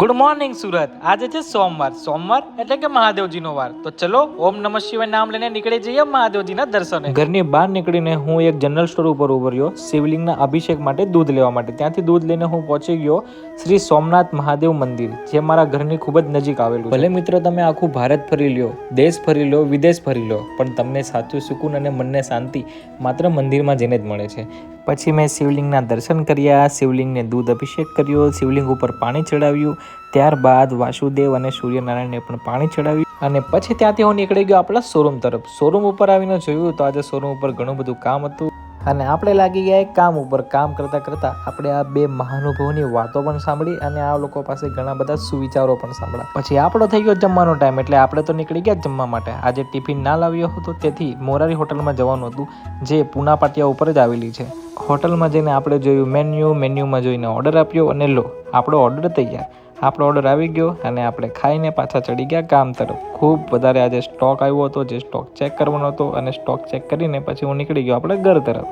Good morning Surat. આજે છે સોમવાર એટલે કે મહાદેવજીનો વાર। તો ચલો ઓમ નમઃ શિવાય નામ લઈને નીકળી જઈએ મહાદેવજીના દર્શને। ઘરની બહાર નીકળીને હું એક જનરલ સ્ટોર ઉપર ઉભો રહ્યો શિવલિંગના અભિષેક માટે દૂધ લેવા માટે। ત્યાંથી દૂધ લઈને હું પહોંચી ગયો શ્રી સોમનાથ મહાદેવ મંદિર, જે મારા ઘરની ખૂબ જ નજીક આવેલું છે। ભલે મિત્રો તમે આખું ભારત ફરી લ્યો, દેશ ફરી લો, વિદેશ ફરી લો, પણ તમને સાચું સુકૂન અને મનને શાંતિ માત્ર મંદિરમાં જઈને જ મળે છે। પછી મેં શિવલિંગના દર્શન કર્યા, શિવલિંગને દૂધ અભિષેક કર્યો, શિવલિંગ ઉપર પાણી ચડાવ્યું, ત્યારબાદ વાસુદેવ અને સૂર્યનારાયણને પણ પાણી ચડાવ્યું અને પછી ત્યાંથી હું નીકળી ગયો આપણા શોરૂમ તરફ। શોરૂમ ઉપર આવીને જોયું તો આજે શોરૂમ ઉપર ઘણું બધું કામ હતું અને આપણે લાગી ગયા એક કામ ઉપર। કામ કરતાં કરતાં આપણે આ બે મહાનુભાવોની વાતો પણ સાંભળી અને આ લોકો પાસે ઘણા બધા સુવિચારો પણ સાંભળ્યા। પછી આપણો થઈ ગયો જમવાનો ટાઈમ, એટલે આપણે તો નીકળી ગયા જમવા માટે। આજે ટિફિન ના લાવ્યો હતો, તેથી મોરારી હોટલમાં જવાનું હતું, જે પૂના પાટિયા ઉપર જ આવેલી છે। હોટલમાં જઈને આપણે જોયું મેન્યુમાં જોઈને ઓર્ડર આપ્યો અને લો આપણો ઓર્ડર તૈયાર। આપણો ઓર્ડર આવી ગયો અને આપણે ખાઈને પાછા ચડી ગયા કામ તરફ। ખૂબ વધારે આજે સ્ટોક આવ્યો હતો, જે સ્ટોક ચેક કરવાનો હતો અને સ્ટોક ચેક કરીને પછી હું નીકળી ગયો આપણે ઘર તરફ।